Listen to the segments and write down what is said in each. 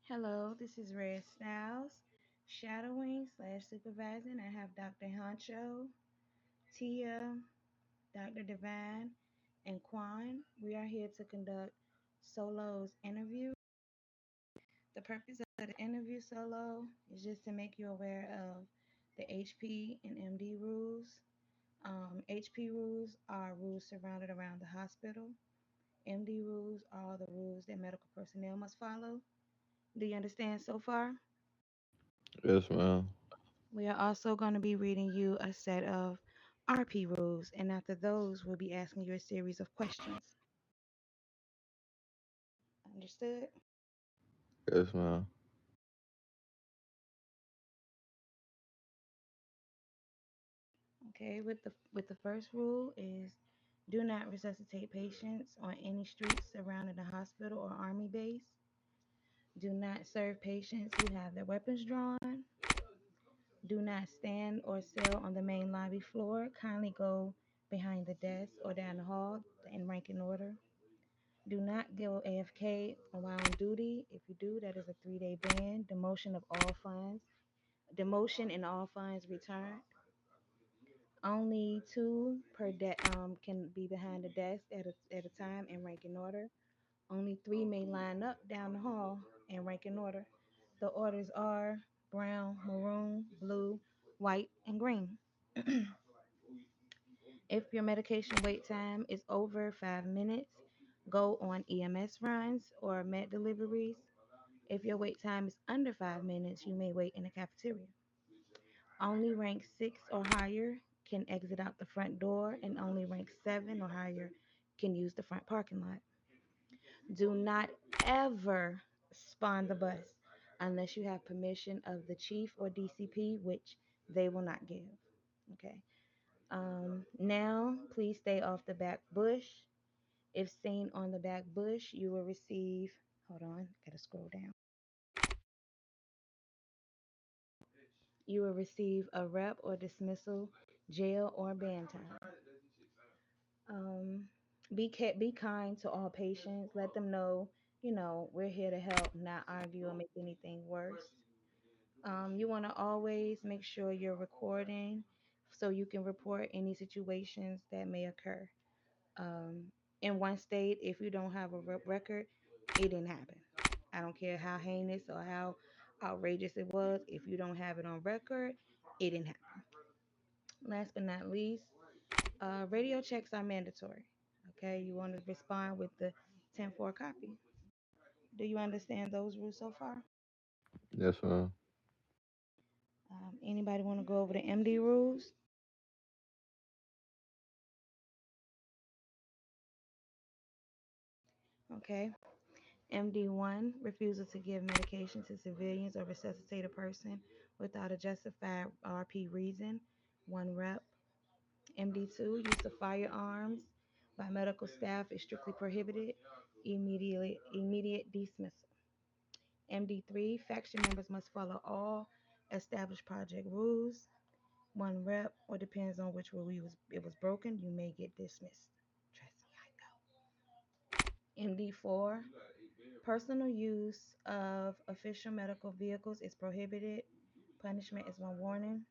Hello, this is Red Styles, shadowing slash supervising. I have Dr. Honcho, Tia, Dr. Divine, and Quan. We are here to conduct Solo's interview. The purpose of the interview solo is just to make you aware of the HP and MD rules. HP rules are rules surrounded around the hospital. MD rules are the rules that medical personnel must follow. Do you understand so far? Yes, ma'am. We are also going to be reading you a set of RP rules, and after those, we'll be asking you a series of questions. Understood? Yes, ma'am. Okay, with the first rule is do not resuscitate patients on any streets surrounding the hospital or army base. Do not serve patients who have their weapons drawn. Do not stand or sit on the main lobby floor. Kindly go behind the desk or down the hall in rank and order. Do not go AFK while on duty. If you do, that is a 3-day ban. Demotion and all funds returned. Only two can be behind the desk at a time in rank and order. Only three may line up down the hall in rank and order. The orders are brown, maroon, blue, white, and green. If your medication wait time is over 5 minutes, go on EMS runs or med deliveries. If your wait time is under 5 minutes, you may wait in the cafeteria. Only rank 6 or higher can exit out the front door, and only rank 7 or higher can use the front parking lot. Do not ever spawn the bus unless you have permission of the chief or DCP, which they will not give. Okay. Now, please stay off the back bush. If seen on the back bush, you will receive. Hold on, gotta scroll down. You will receive a rep or dismissal, jail, or ban time. Um, be kind to all patients. Let them know, we're here to help, not argue or make anything worse. You want to always make sure you're recording so you can report any situations that may occur. Um, in one state, if you don't have a record, it didn't happen. I don't care how heinous or how outrageous it was. If you don't have it on record, it didn't happen. Last but not least, radio checks are mandatory. Okay, you want to respond with the 10-4 copy. Do you understand those rules so far? Yes, ma'am. Anybody want to go over the MD rules? Okay. MD1, refusal to give medication to civilians or resuscitate a person without a justified RP reason, one rep. MD2, use of firearms by medical staff is strictly prohibited, immediate dismissal. MD3, faction members must follow all established project rules, one rep, or depends on which rule it was broken, you may get dismissed. Trust me, I know. MD4, personal use of official medical vehicles is prohibited. Punishment is one warning.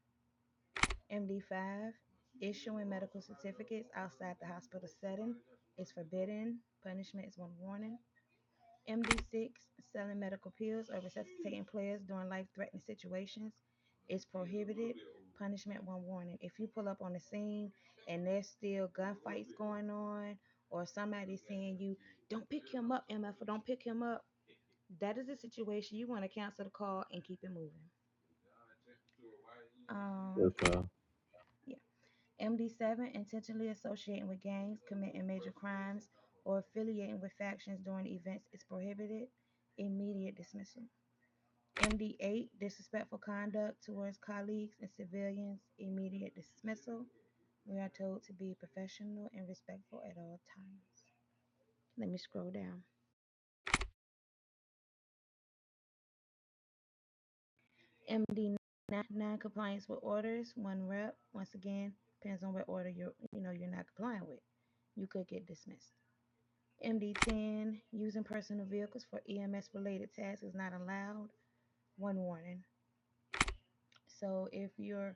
MD5, issuing medical certificates outside the hospital setting is forbidden. Punishment is one warning. MD6, selling medical pills or resuscitating players during life threatening situations is prohibited. Punishment one warning. If you pull up on the scene and there's still gunfights going on, or somebody saying you don't pick him up, MF, or don't pick him up, that is a situation you want to cancel the call and keep it moving. Yes, Um, ma'am. yeah. MD7, intentionally associating with gangs, committing major crimes, or affiliating with factions during events is prohibited. Immediate dismissal. MD8, disrespectful conduct towards colleagues and civilians, immediate dismissal. We are told to be professional and respectful at all times. Let me scroll down. MD9, non-compliance with orders, one rep. Once again, depends on what order you're not complying with. You could get dismissed. MD10, using personal vehicles for EMS related tasks is not allowed. One warning. So if you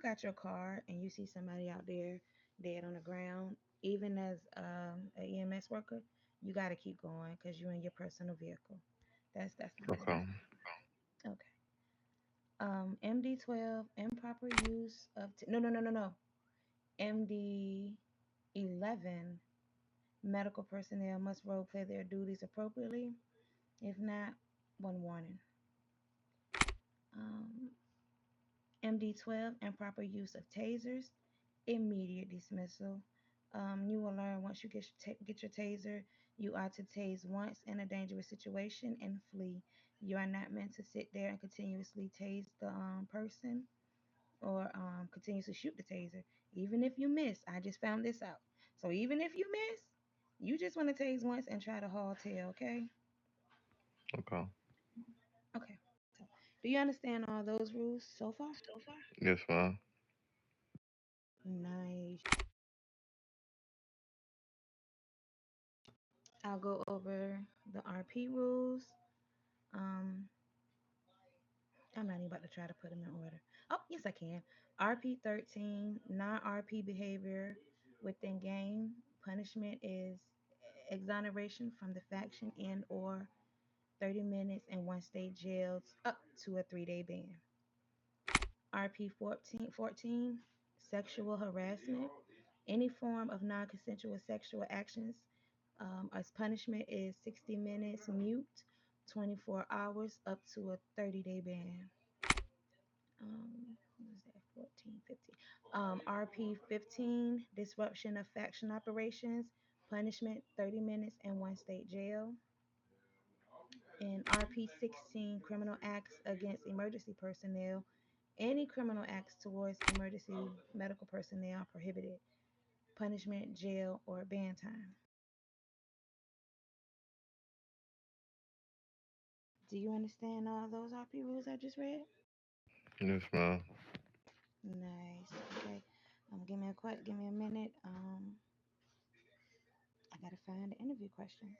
got your car and you see somebody out there dead on the ground, even as an EMS worker, you got to keep going because you're in your personal vehicle. That's not allowed. Okay. Okay. MD12, improper use of no. MD11, medical personnel must role play their duties appropriately. If not, one warning. Um, MD12, improper use of tasers, immediate dismissal. You will learn once you get your taser, you are to tase once in a dangerous situation and flee. You are not meant to sit there and continuously tase the person or continuously shoot the taser. Even if you miss, I just found this out. So even if you miss, you just want to tase once and try to haul tail, okay? Okay. Okay. So, do you understand all those rules so far? Yes, ma'am. Nice. I'll go over the RP rules. Um, I'm not even about to try to put them in order. Oh, yes, I can. RP 13, non RP behavior within game. Punishment is exoneration from the faction and or 30 minutes and one state jails up to a 3-day ban. RP 14, sexual harassment. Any form of non consensual sexual actions as punishment is 60 minutes mute, 24 hours up to a 30-day ban. What was that? 14, 15. RP 15, disruption of faction operations, punishment 30 minutes and one state jail. And RP 16, criminal acts against emergency personnel. Any criminal acts towards emergency medical personnel are prohibited. Punishment, jail, or ban time. Do you understand all those RP rules I just read? Yes, ma'am. Nice. Okay. Give me a minute. I gotta find the interview questions.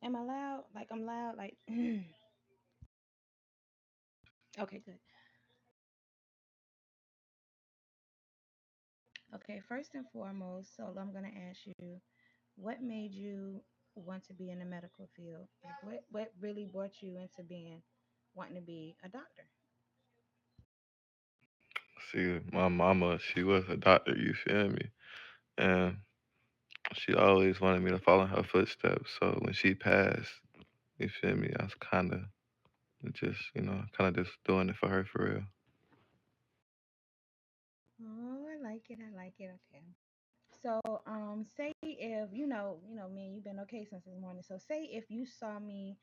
Am I loud? Like I'm loud? Like okay, good. Okay, first and foremost, so I'm gonna ask you, what made you want to be in the medical field? Like what really brought you into being wanting to be a doctor? See, my mama, she was a doctor, you feel me? And she always wanted me to follow in her footsteps. So when she passed, you feel me? I was kind of just, kind of just doing it for her for real. Oh, I like it. I like it. Okay. So, say if me and you've been okay since this morning. So, say if you saw me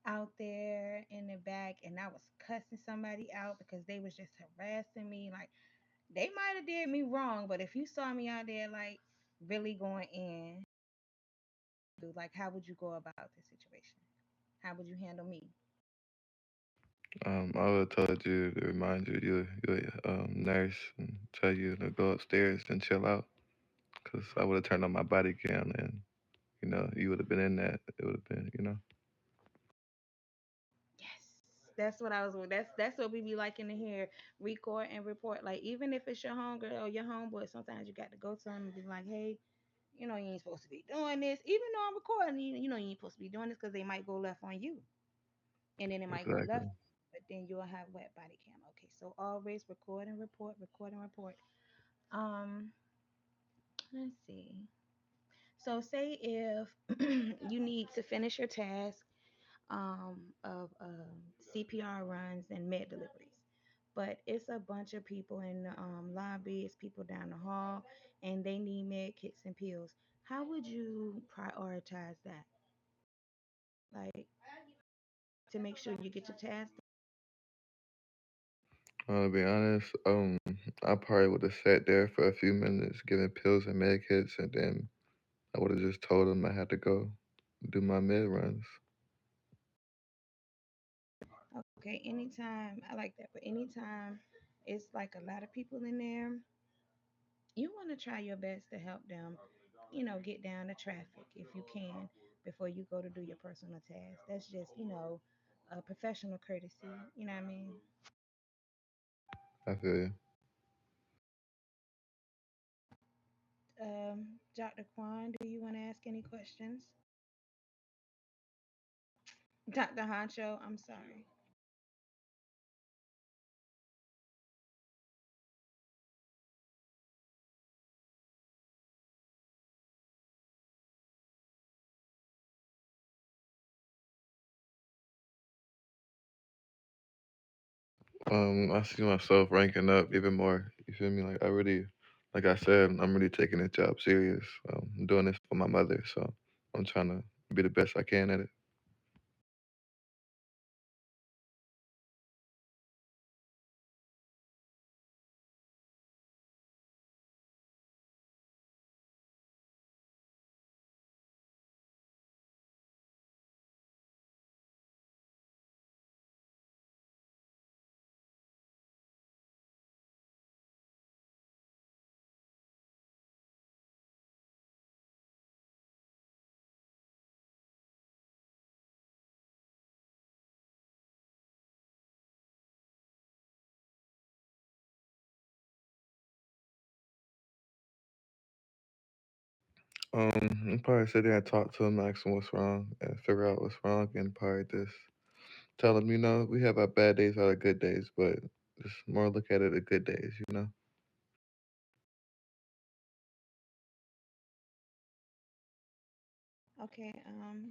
out there in the back and I was cussing somebody out because they was just harassing me, like they might have did me wrong, but if you saw me out there like really going in, like how would you go about this situation? How would you handle me? I would have told you to remind you you're a nurse and tell you to go upstairs and chill out. Because I would have turned on my body cam and, you would have been in that. It would have been, Yes, that's what I was. That's what we be liking to hear. Record and report. Like even if it's your homegirl or your homeboy, sometimes you got to go to them and be like, hey, you ain't supposed to be doing this. Even though I'm recording, you ain't supposed to be doing this because they might go left on you, and then it might go left, exactly. but then you'll have wet body cam. Okay, so always record and report, record and report. Um, let's see. So say if you need to finish your task of CPR runs and med deliveries. But it's a bunch of people in the lobby, it's people down the hall, and they need med kits and pills. How would you prioritize that? Like to make sure you get your task To be honest, I probably would have sat there for a few minutes, giving pills and med kits, and then I would have just told them I had to go do my med runs. Okay, anytime I like that, but anytime it's like a lot of people in there, you want to try your best to help them, get down the traffic if you can before you go to do your personal task. That's just, a professional courtesy. You know what I mean? I feel you. Dr. Kwan, do you want to ask any questions? Dr. Honcho, I'm sorry. I see myself ranking up even more. You feel me? Like I really, like I said, I'm really taking this job serious. I'm doing this for my mother, so I'm trying to be the best I can at it. I'll probably sit there and talk to him, ask him what's wrong, and figure out what's wrong, and probably just tell him, we have our bad days, our good days, but just more look at it as good days. Okay,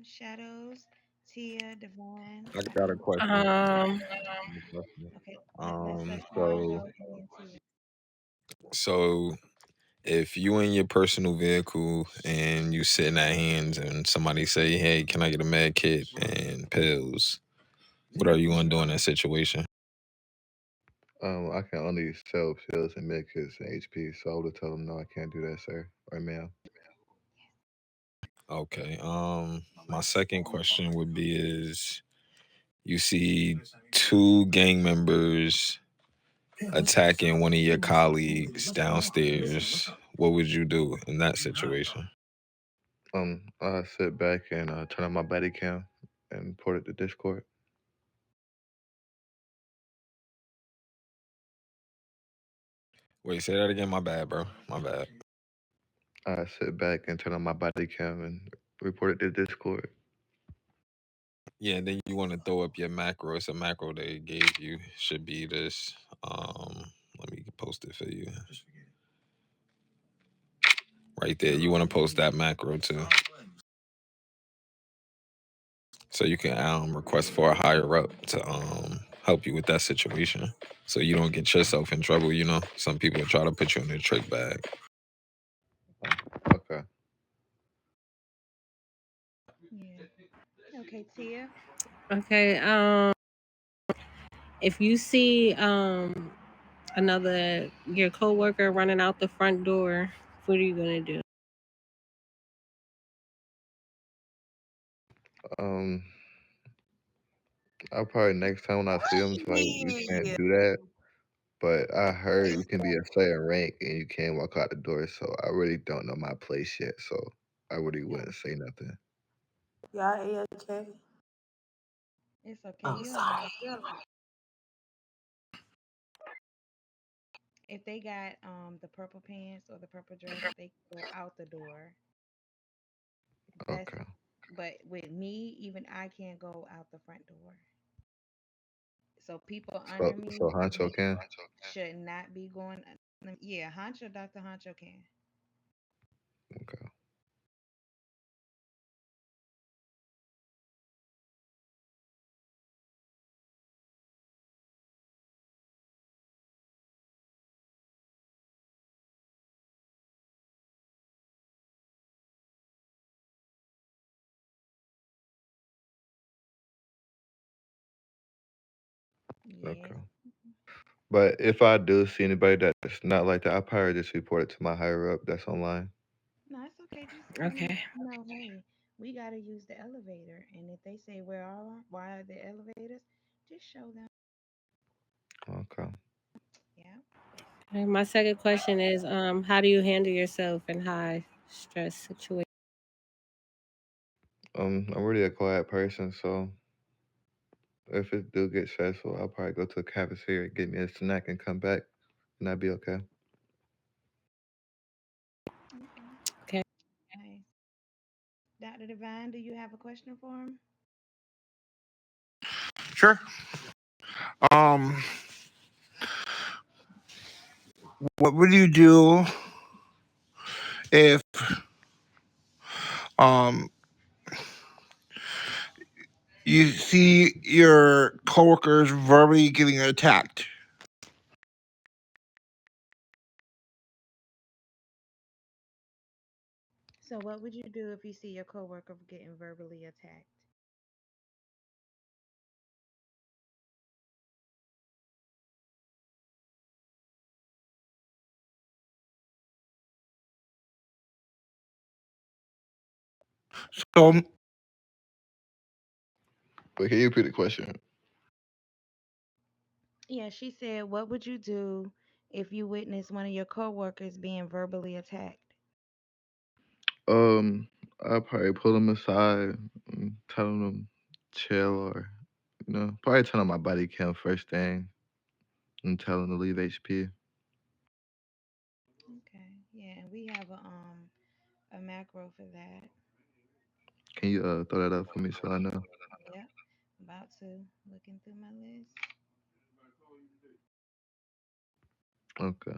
Shadows, Tia, Devon. I got a question. Um, Okay, let's Um, let Shadow so go and then Tia. so if you in your personal vehicle and you sitting at hands and somebody say, "Hey, can I get a med kit and pills?" What are you gonna do in that situation? I can only sell pills and medicines and HP, so I would tell him, no, I can't do that, sir or ma'am. Okay. My second question would be is you see two gang members attacking one of your colleagues downstairs. What would you do in that situation? I sit back and turn on my body cam and port it to Discord. Wait, say that again. My bad, bro. My bad. I sit back and turn on my body cam and report it to Discord. Yeah, and then you want to throw up your macro. It's a macro they gave you. Should be this. Let me post it for you. Right there. You want to post that macro too. So you can request for a higher up to help you with that situation. So you don't get yourself in trouble. Some people try to put you in their trick bag. Okay. Yeah. Okay, Tia. okay. If you see another your coworker running out the front door, what are you gonna do? Um, I'll probably next time when I see him, it's like you can't do that. But I heard you can be a certain rank and you can't walk out the door, so I really don't know my place yet. So I really wouldn't say nothing. Y'all A-OK? It's okay. Oh, You don't sorry. have if they got the purple pants or the purple dress, they can go out the door. That's Okay. but with me, even I can't go out the front door. So people So under me so Honcho can. should not be going. Yeah, Honcho, Dr. Honcho can. Okay. Yeah. Okay. But if I do see anybody that's not like that, I probably just report it to my higher up that's online. No, it's okay. Just tell them, Okay. hey, we gotta use the elevator. And if they say why are the elevators? Just show them. Okay. Yeah. Okay, my second question is, how do you handle yourself in high stress situations? I'm really a quiet person, so if it do get stressful, I'll probably go to a cafeteria, get me a snack, and come back, and I'll be okay. Okay. Okay. Nice. Dr. Divine, do you have a question for him? Sure. Um, what would you do if um you see your coworkers verbally getting attacked? So, what would you do if you see your coworker getting verbally attacked? So, But can you repeat the question? Yeah, she said, what would you do if you witnessed one of your coworkers being verbally attacked? I'll probably pull them aside and tell them chill, or probably turn on my body cam first thing and tell them to leave HP. Okay. Yeah, and we have a macro for that. Can you throw that up for me so I know? Yep. About to looking through my list. Okay.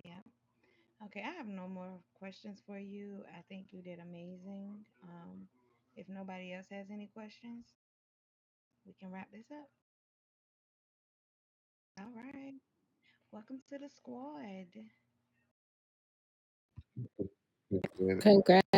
Yeah. Okay, I have no more questions for you. I think you did amazing. If nobody else has any questions, we can wrap this up. All right. Welcome to the squad. Appreciate it. Congrats.